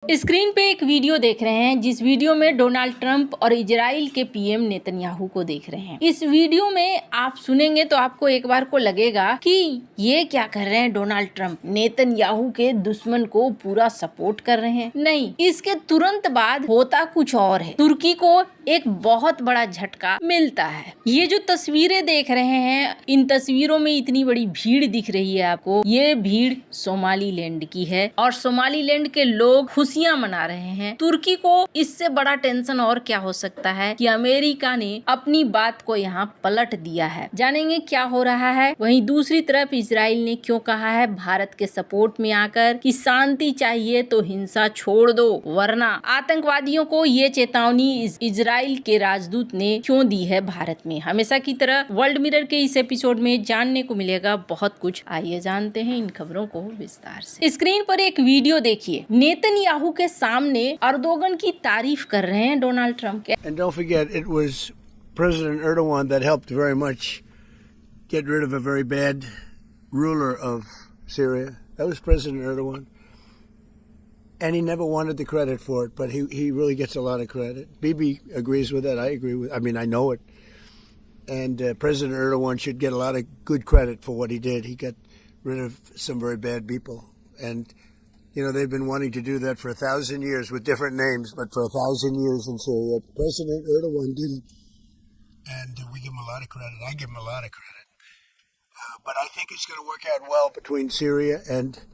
Screen पे एक video देख रहे हैं जिस वीडियो में डोनाल्ड ट्रंप और इजराइल के पीएम नेतन्याहू को देख रहे हैं। इस वीडियो में आप सुनेंगे तो आपको एक बार को लगेगा कि ये क्या कर रहे हैं, डोनाल्ड ट्रंप नेतन्याहू के दुश्मन को पूरा सपोर्ट कर रहे हैं। नहीं, इसके तुरंत बाद होता कुछ और है। तुर्की को एक बहुत बड़ा झटका मिलता है। ये जो तस्वीरें देख रहे हैं, इन तस्वीरों में इतनी बड़ी भीड़ दिख रही है आपको, ये भीड़ सोमालीलैंड की है और सोमालीलैंड के लोग खुशियां मना रहे हैं। तुर्की को इससे बड़ा टेंशन और क्या हो सकता है कि अमेरिका ने अपनी बात को यहाँ पलट दिया है। जानेंगे क्या हो रहा है। वहीं दूसरी तरफ इजराइल ने क्यों कहा है भारत के सपोर्ट में आकर कि शांति चाहिए तो हिंसा छोड़ दो, वरना आतंकवादियों को ये चेतावनी इजराइल के राजदूत ने क्यों दी है भारत में। हमेशा की तरह वर्ल्ड मिरर के इस एपिसोड में जानने को मिलेगा बहुत कुछ। आइए जानते हैं इन खबरों को विस्तार से। स्क्रीन पर एक वीडियो देखिए। नेतन्याहू के सामने अर्दोगन की तारीफ कर रहे हैं डोनाल्ड ट्रंप के। And don't forget, it was President Erdogan that helped very much get rid of a very bad ruler of Syria. That was President Erdogan. And he never wanted the credit for it, but he really gets a lot of credit. Bibi agrees with it. I agree with it. I mean, I know it. And President Erdogan should get a lot of good credit for what he did. He got rid of some very bad people. And you know, they've been wanting to do that for 1,000 years with different names, but for 1,000 years in Syria. President Erdogan did it, and we give him a lot of credit. I give him a lot of credit. But I think it's going to work out well between Syria and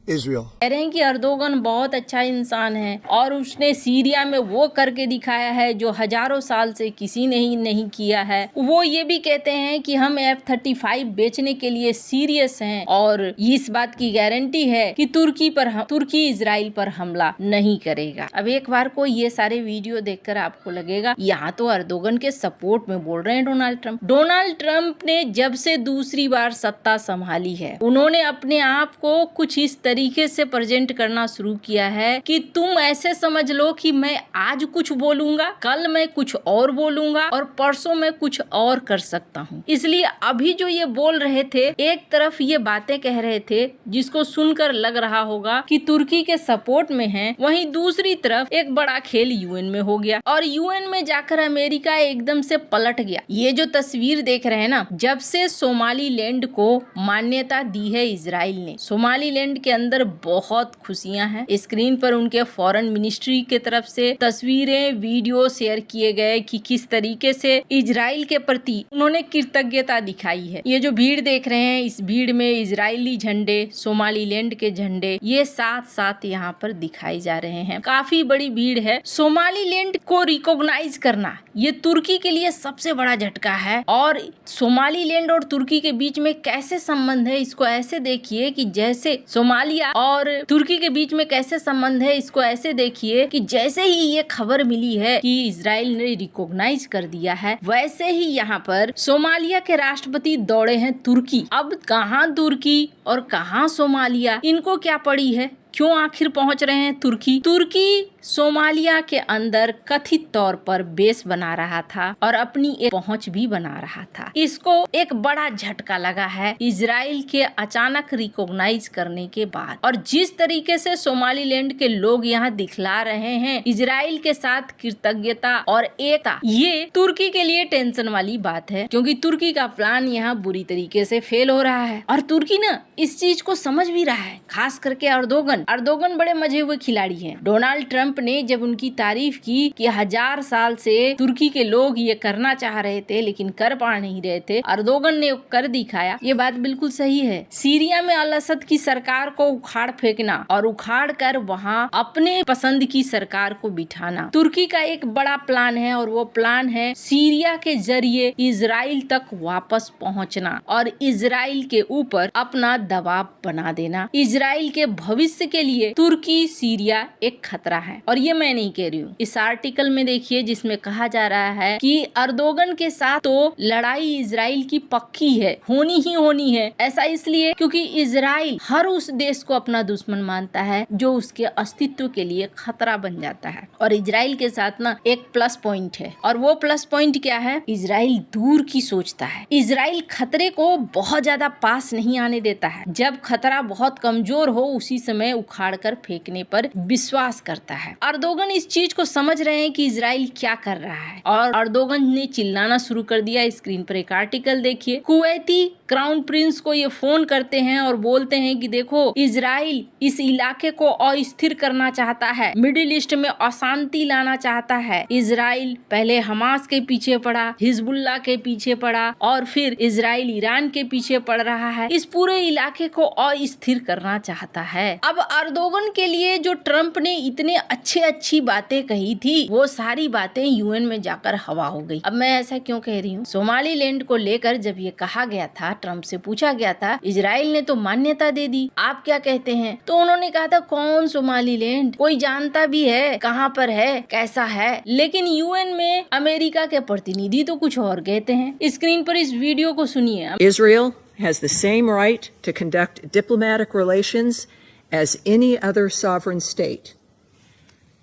Israel. कह रहे हैं कि Erdogan बहुत अच्छा इंसान है और उसने सीरिया में वो करके दिखाया है जो हजारों साल से किसी ने ही नहीं किया है। वो ये भी कहते हैं कि हम F-35 बेचने के लिए सीरियस हैं और इस बात की गारंटी है कि तुर्की इजराइल पर हमला नहीं करेगा। अब एक बार को ये सारे वीडियो देखकर आपको लगेगा यहाँ तो अर्दोगन के सपोर्ट में बोल रहे हैं डोनाल्ड ट्रंप। डोनाल्ड ट्रंप ने जब से दूसरी बार सत्ता संभाली है, उन्होंने अपने आप को कुछ इस तरीके से प्रेजेंट करना शुरू किया है कि तुम ऐसे समझ लो कि मैं आज कुछ बोलूंगा, कल मैं कुछ और बोलूंगा और परसों मैं कुछ और कर सकता हूँ। इसलिए अभी जो ये बोल रहे थे, एक तरफ ये बातें कह रहे थे जिसको सुनकर लग रहा होगा कि तुर्की के सपोर्ट में है, वहीं दूसरी तरफ एक बड़ा खेल यूएन में हो गया और यूएन में जाकर अमेरिका एकदम से पलट गया। ये जो तस्वीर देख रहे हैं ना, जब से सोमालीलैंड को मान्यता दी है इजराइल ने, सोमालीलैंड के अंदर बहुत खुशियां हैं। स्क्रीन पर उनके फॉरेन मिनिस्ट्री के तरफ से तस्वीरें, वीडियो शेयर किए गए कि किस तरीके से इजराइल के प्रति उन्होंने कृतज्ञता दिखाई है। ये जो भीड़ देख रहे हैं, इस भीड़ में इजरायली झंडे, सोमालीलैंड के झंडे ये साथ साथ यहाँ पर दिखाई जा रहे हैं। काफी बड़ी भीड़ है। सोमालीलैंड को रिकॉग्नाइज करना ये तुर्की के लिए सबसे बड़ा झटका है। और सोमालीलैंड और तुर्की के बीच में कैसे संबंध है, इसको ऐसे देखिए कि जैसे सोमालिया और तुर्की के बीच में कैसे संबंध है, इसको ऐसे देखिए कि जैसे ही ये खबर मिली है कि इजराइल ने रिकॉग्नाइज कर दिया है, वैसे ही यहाँ पर सोमालिया के राष्ट्रपति दौड़े हैं तुर्की। अब कहाँ तुर्की और कहाँ सोमालिया, इनको क्या पड़ी है, क्यों आखिर पहुंच रहे हैं तुर्की। तुर्की सोमालिया के अंदर कथित तौर पर बेस बना रहा था और अपनी एक पहुंच भी बना रहा था। इसको एक बड़ा झटका लगा है इजराइल के अचानक रिकॉग्नाइज करने के बाद। और जिस तरीके से सोमालीलैंड के लोग यहाँ दिखला रहे हैं इजराइल के साथ कृतज्ञता और एकता, ये तुर्की के लिए टेंशन वाली बात है, क्योंकि तुर्की का प्लान यहाँ बुरी तरीके से फेल हो रहा है और तुर्की ना इस चीज को समझ भी रहा है। खास करके अर्दोगन बड़े मजे हुए खिलाड़ी हैं। डोनाल्ड ट्रंप ने जब उनकी तारीफ की कि 1000 साल से तुर्की के लोग ये करना चाह रहे थे लेकिन कर पा नहीं रहे थे, अर्दोगन ने कर दिखाया। ये बात बिल्कुल सही है। सीरिया में अल असद की सरकार को उखाड़ फेंकना और उखाड़ कर वहाँ अपने पसंद की सरकार को बिठाना तुर्की का एक बड़ा प्लान है और वो प्लान है सीरिया के जरिए इजराइल तक वापस पहुँचना और इजराइल के ऊपर अपना दबाव बना देना। इजराइल के भविष्य के लिए तुर्की सीरिया एक खतरा है और ये मैं नहीं कह रही हूँ। इस आर्टिकल में देखिए जिसमें कहा जा रहा है कि अर्दोगन के साथ तो लड़ाई इजराइल की पक्की है, होनी ही होनी है। ऐसा इसलिए क्योंकि इजराइल हर उस देश को अपना दुश्मन मानता है जो उसके अस्तित्व के लिए खतरा बन जाता है। और इजराइल के साथ ना एक प्लस पॉइंट है और वो प्लस पॉइंट क्या है, इजराइल दूर की सोचता है। इजराइल खतरे को बहुत ज्यादा पास नहीं आने देता है। जब खतरा बहुत कमजोर हो उसी समय उखाड़ कर फेंकने पर विश्वास करता है। अर्दोगन इस चीज को समझ रहे हैं कि इजराइल क्या कर रहा है और अर्दोगन ने चिल्लाना शुरू कर दिया। स्क्रीन पर एक आर्टिकल देखिए। कुवैती क्राउन प्रिंस को ये फोन करते हैं और बोलते हैं कि देखो, इजराइल इस इलाके को अस्थिर करना चाहता है, मिडिल ईस्ट में अशांति लाना चाहता है। इजराइल पहले हमास के पीछे पड़ा, हिजबुल्लाह के पीछे पड़ा और फिर इजराइल ईरान के पीछे पड़ रहा है। इस पूरे इलाके को अस्थिर करना चाहता है। अब अर्दोगन के लिए जो ट्रंप ने इतने अच्छी बातें कही थी, वो सारी बातें यूएन में जाकर हवा हो गई। अब मैं ऐसा क्यों कह रही हूँ? सोमालीलैंड को लेकर जब ये कहा गया था, ट्रंप से पूछा गया था, इजराइल ने तो मान्यता दे दी, आप क्या कहते हैं? तो उन्होंने कहा था कौन सोमालीलैंड, कोई जानता भी है कहाँ पर है, कैसा है? लेकिन यूएन में अमेरिका के प्रतिनिधि तो कुछ और कहते हैं। स्क्रीन पर इस वीडियो को सुनिए। Israel has the same right to conduct diplomatic relations as any other sovereign state.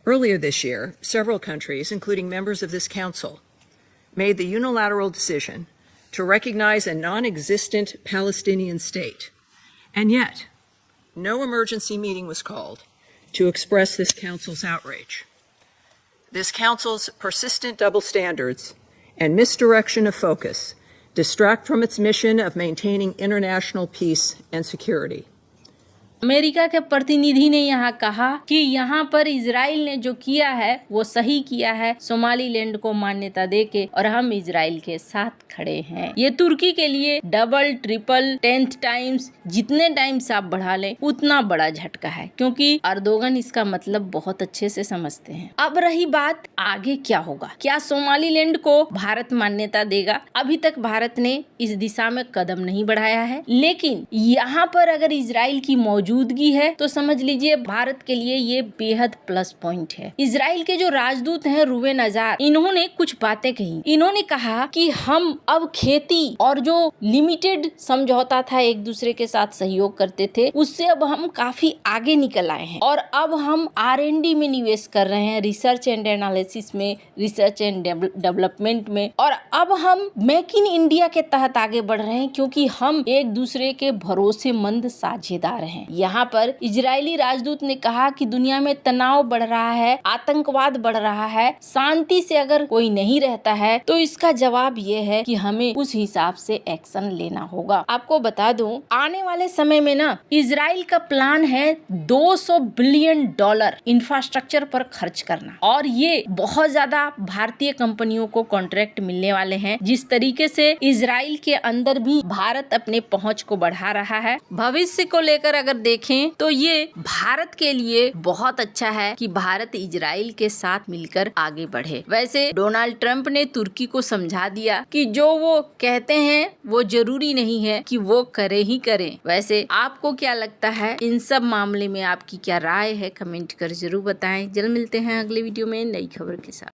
Earlier this year, several countries, including members of this council, made the unilateral decision to recognize a non-existent Palestinian state. And yet, no emergency meeting was called to express this council's outrage. This council's persistent double standards and misdirection of focus distract from its mission of maintaining international peace and security. America के प्रतिनिधि ने यहाँ कहा कि यहाँ पर Israel ने जो किया है वो सही किया है, सोमालीलैंड को मान्यता देके, और हम इजराइल के साथ खड़े हैं। ये तुर्की के लिए डबल, ट्रिपल, 10th टाइम्स, जितने टाइम्स आप बढ़ा लें उतना बड़ा झटका है, क्योंकि अर्दोगन इसका मतलब बहुत अच्छे से समझते हैं। अब रही बात आगे क्या होगा, क्या सोमालीलैंड को भारत मान्यता देगा? अभी तक भारत ने इस दिशा में कदम नहीं बढ़ाया है, लेकिन यहाँ पर अगर इजराइल की मौजूदगी है तो समझ लीजिए भारत के लिए ये बेहद प्लस पॉइंट है। इजराइल के जो राजदूत हैं रूवेन आजाद, इन्होंने कुछ बातें कही। इन्होंने कहा कि हम अब खेती और जो लिमिटेड समझौता था, एक दूसरे के साथ सहयोग करते थे, उससे अब हम काफी आगे निकल आए हैं और अब हम R&D में निवेश कर रहे हैं, रिसर्च एंड एनालिसिस में, रिसर्च एंड डेवलपमेंट में, और अब हम मेक इन इंडिया के तहत आगे बढ़ रहे हैं, क्योंकि हम एक दूसरे के भरोसेमंद साझेदार हैं। यहाँ पर इजरायली राजदूत ने कहा कि दुनिया में तनाव बढ़ रहा है, आतंकवाद बढ़ रहा है, शांति से अगर कोई नहीं रहता है तो इसका जवाब ये है कि हमें उस हिसाब से एक्शन लेना होगा। आपको बता दूं, आने वाले समय में ना इजराइल का प्लान है $200 बिलियन इंफ्रास्ट्रक्चर पर खर्च करना, और ये बहुत ज्यादा भारतीय कंपनियों को कॉन्ट्रैक्ट मिलने वाले हैं। जिस तरीके से इजराइल के अंदर भी भारत अपने पहुंच को बढ़ा रहा है, भविष्य को लेकर अगर देखें तो ये भारत के लिए बहुत अच्छा है कि भारत इजराइल के साथ मिलकर आगे बढ़े। वैसे डोनाल्ड ट्रंप ने तुर्की को समझा दिया कि जो वो कहते हैं वो जरूरी नहीं है कि वो करे ही करें। वैसे आपको क्या लगता है इन सब मामले में, आपकी क्या राय है? कमेंट कर जरूर बताएं। जल्द मिलते हैं अगले वीडियो में नई खबर के साथ।